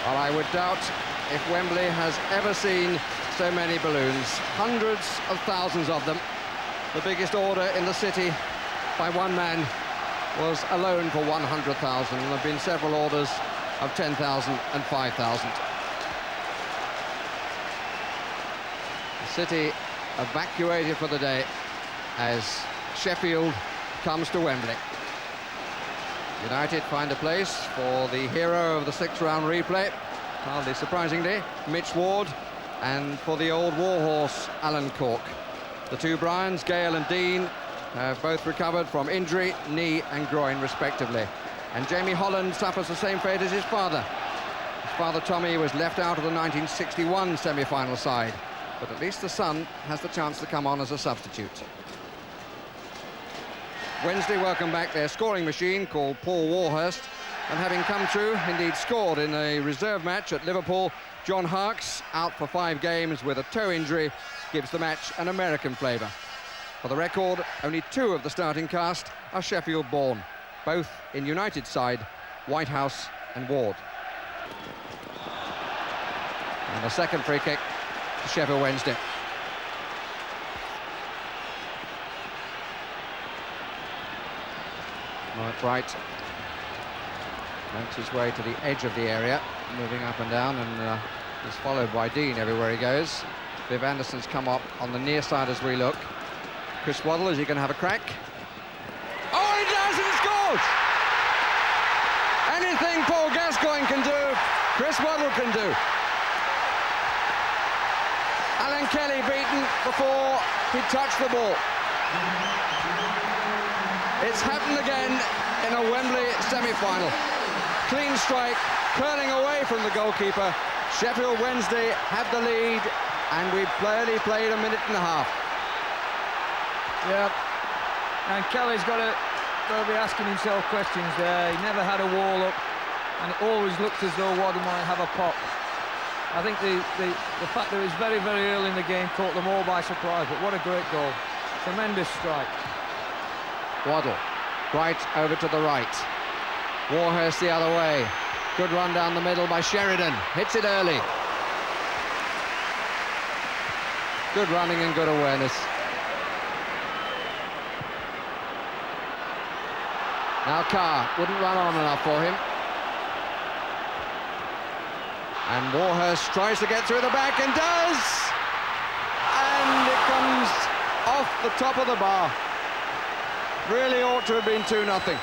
Well, I would doubt if Wembley has ever seen so many balloons. Hundreds of thousands of them. The biggest order in the city by one man was alone for 100,000, and there have been several orders of 10,000 and 5,000. The city evacuated for the day as Sheffield comes to Wembley. United find a place for the hero of the sixth-round replay, hardly surprisingly, Mitch Ward, and for the old warhorse, Alan Cork. The two Bryans, Gale and Dean, have both recovered from injury, knee and groin, respectively. And Jamie Holland suffers the same fate as his father. His father, Tommy, was left out of the 1961 semi-final side, but at least the son has the chance to come on as a substitute. Wednesday welcome back their scoring machine called Paul Warhurst, and having come through, indeed scored in a reserve match at Liverpool, John Harkes, out for 5 games with a toe injury, gives the match an American flavour. For the record, only 2 of the starting cast are Sheffield-born, both in United side, Whitehouse and Ward. And the second free kick to Sheffield Wednesday. Bright makes his way to the edge of the area, moving up and down, and is followed by Dean everywhere he goes. Viv Anderson's come up on the near side as we look. Chris Waddle, is he going to have a crack? Oh, he does, and he scores! Anything Paul Gascoigne can do, Chris Waddle can do. Alan Kelly beaten before he touched the ball. It's happened again in a Wembley semi-final. Clean strike, curling away from the goalkeeper. Sheffield Wednesday had the lead, and we've barely played a minute and a half. Yeah, and Kelly's got to be asking himself questions there. He never had a wall up, and it always looked as though Waddle might have a pop. I think the fact that it was very, very early in the game caught them all by surprise, but what a great goal. Tremendous strike. Waddle, Bright over to the right. Warhurst the other way. Good run down the middle by Sheridan. Hits it early. Good running and good awareness. Now Carr wouldn't run on enough for him. And Warhurst tries to get through the back and does! And it comes off the top of the bar. Really ought to have been 2-0.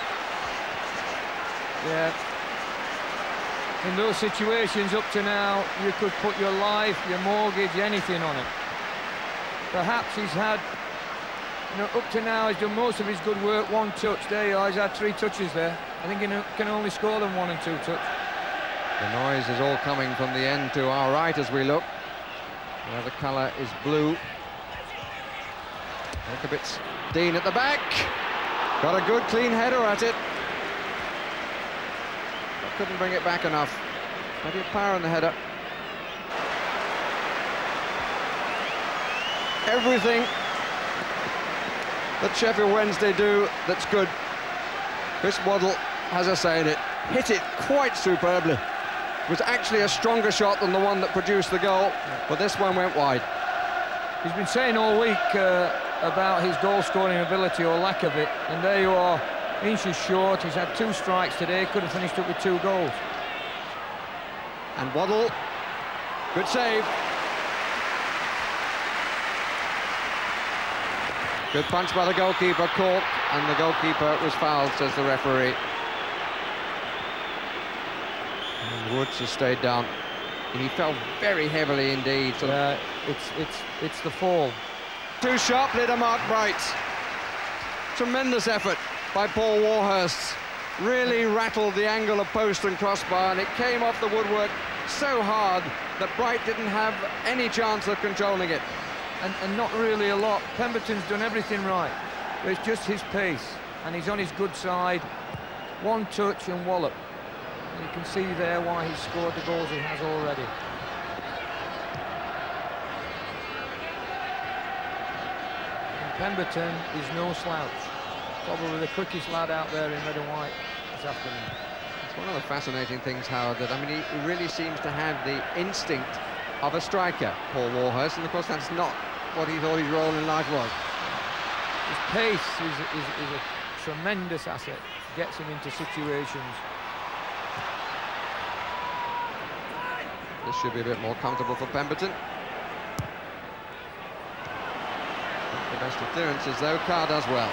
Yeah. In those situations up to now, you could put your life, your mortgage, anything on it. Perhaps he's had, up to now he's done most of his good work, 1 touch. There you are, he's had 3 touches there. I think he can only score them 1 and 2 touch. The noise is all coming from the end to our right as we look, where the colour is blue. Look a bit. Dean at the back. Got a good clean header at it. But couldn't bring it back enough. Plenty of power in the header. Everything that Sheffield Wednesday do that's good, Chris Waddle has a say in it. Hit it quite superbly. It was actually a stronger shot than the one that produced the goal, but this one went wide. He's been saying all week about his goal-scoring ability or lack of it, and there you are, inches short. He's had 2 strikes today, could have finished up with 2 goals. And Waddle, good save. Good punch by the goalkeeper, Cork, and the goalkeeper was fouled, says the referee. And Woods has stayed down. He fell very heavily indeed. So it's the fall. Too sharply to Mark Bright. Tremendous effort by Paul Warhurst. Really rattled the angle of post and crossbar, and it came off the woodwork so hard that Bright didn't have any chance of controlling it. And not really a lot. Pemberton's done everything right, but it's just his pace, and he's on his good side. 1 touch and wallop. And you can see there why he's scored the goals he has already. And Pemberton is no slouch. Probably the quickest lad out there in red and white this afternoon. He's One of the fascinating things, Howard, that, I mean, he really seems to have the instinct of a striker, Paul Warhurst, and of course that's not what he thought his role in life was. His pace is a tremendous asset, gets him into situations. This should be a bit more comfortable for Pemberton. Not the best of clearances, though. Carr does well.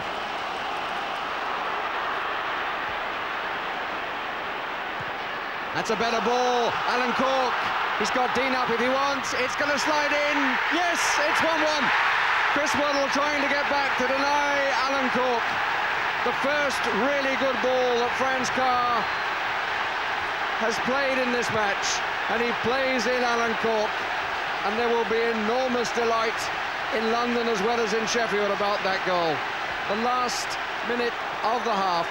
That's a better ball. Alan Cork. He's got Dean up if he wants. It's going to slide in. Yes, it's 1-1. Chris Waddle trying to get back to deny Alan Cork. The first really good ball that Franz Carr has played in this match. And he plays in Alan Cork. And there will be enormous delight in London as well as in Sheffield about that goal. The last minute of the half.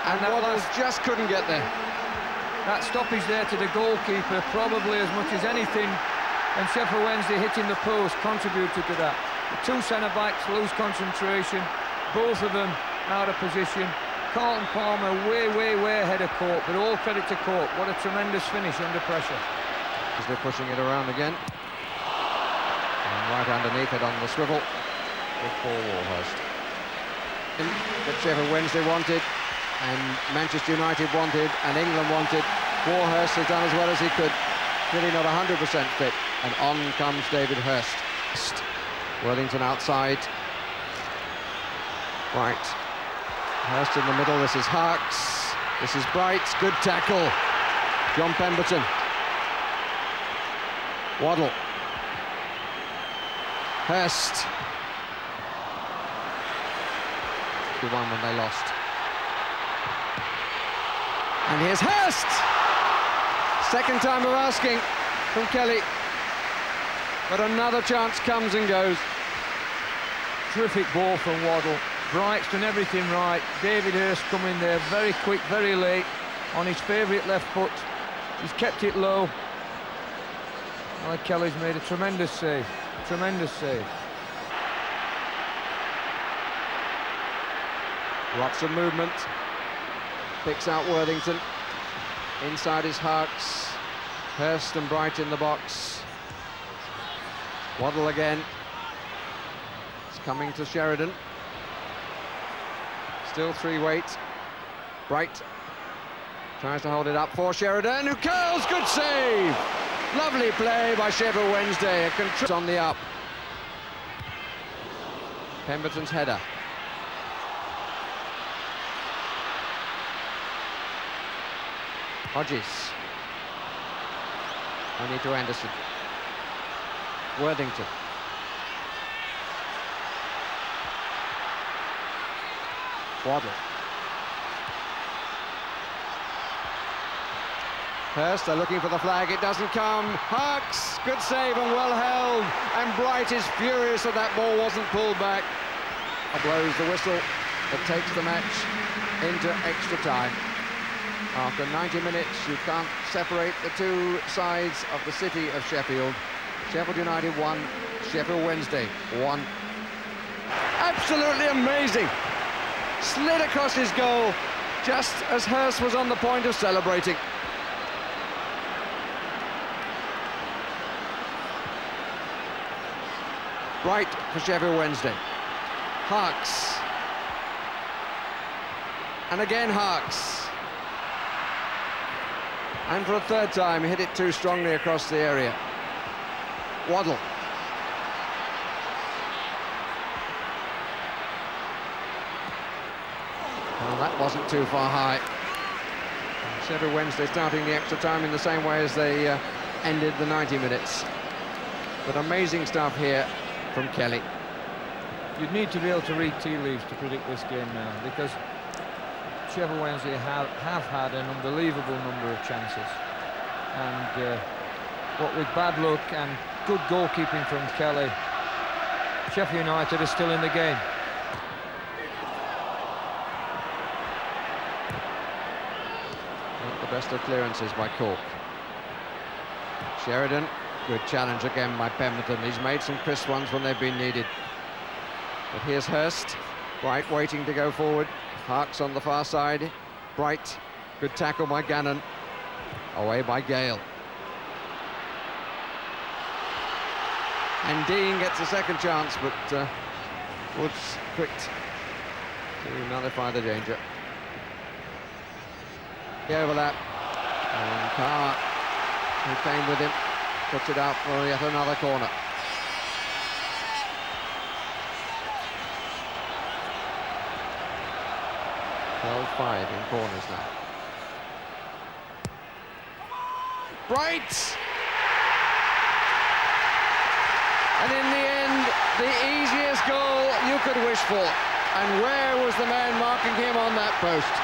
And Waddle just couldn't get there. That stoppage there to the goalkeeper, probably as much as anything, and Sheffield Wednesday hitting the post contributed to that. The two centre-backs lose concentration, both of them out of position. Carlton Palmer way ahead of Cork, but all credit to Cork. What a tremendous finish under pressure. As they're pushing it around again. And right underneath it on the swivel with Paul Warhurst. That Sheffield Wednesday wanted, and Manchester United wanted, and England wanted. Warhurst has done as well as he could. Really not 100% fit. And on comes David Hurst. Worthington outside. Right. Hurst in the middle. This is Harks. This is Bright. Good tackle. John Pemberton. Waddle. Hurst. He won when they lost. And here's Hurst! Second time of asking from Kelly. But another chance comes and goes. Terrific ball from Waddle. Bright's done everything right. David Hurst coming there very quick, very late, on his favourite left foot. He's kept it low. Alec Kelly's made a tremendous save. Tremendous save. Lots of movement. Picks out Worthington. Inside is Harks. Hurst and Bright in the box. Waddle again. It's coming to Sheridan. Still three weight. Bright tries to hold it up for Sheridan, who curls. Good save. Lovely play by Sheffield Wednesday. A control on the up. Pemberton's header. Hodges. Only to Anderson. Worthington. Waddle. Hurst, they're looking for the flag, it doesn't come. Harks, good save and well held. And Bright is furious that that ball wasn't pulled back. Blows the whistle that takes the match into extra time. After 90 minutes, you can't separate the two sides of the city of Sheffield. Sheffield United 1, Sheffield Wednesday 1. Absolutely amazing. Slid across his goal just as Hurst was on the point of celebrating. Bright for Sheffield Wednesday. Harks. And again Harks. And for a third time, hit it too strongly across the area. Waddle. Well, that wasn't too far high. Sheffield Wednesday starting the extra time in the same way as they ended the 90 minutes. But amazing stuff here from Kelly. You'd need to be able to read tea leaves to predict this game now, because Sheffield Wednesday have had an unbelievable number of chances, and what with bad luck and good goalkeeping from Kelly, Sheffield United are still in the game. Not the best of clearances by Cork. Sheridan, good challenge again by Pemberton. He's made some crisp ones when they've been needed. But here's Hurst, Bright waiting to go forward. Harks on the far side. Bright. Good tackle by Gannon. Away by Gale. And Dean gets a second chance, but Woods quick to nullify the danger. The overlap. And Carr, who came with him, puts it out for yet another corner. Five in corners now. Bright! And in the end, the easiest goal you could wish for. And where was the man marking him on that post?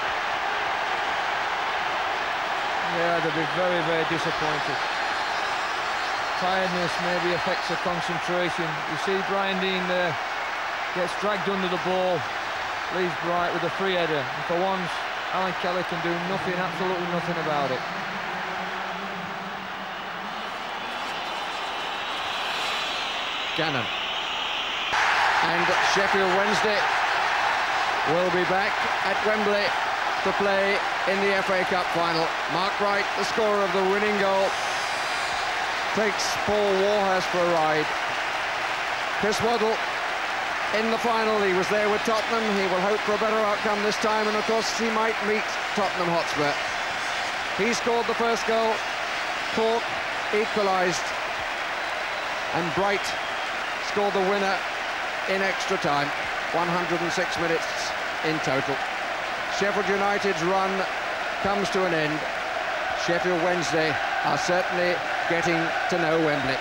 Yeah, they'll be very, very disappointed. Tiredness maybe affects the concentration. You see Brian Dean there, gets dragged under the ball, leaves Bright with a free header. And for once, Alan Kelly can do nothing, absolutely nothing about it. Gannon. And Sheffield Wednesday will be back at Wembley to play in the FA Cup final. Mark Wright, the scorer of the winning goal, takes Paul Warhurst for a ride. Chris Waddle in the final, he was there with Tottenham. He will hope for a better outcome this time, and of course he might meet Tottenham Hotspur. He scored the first goal, Cork equalised, and Bright scored the winner in extra time. 106 minutes in total. Sheffield United's run comes to an end. Sheffield Wednesday are certainly getting to know Wembley.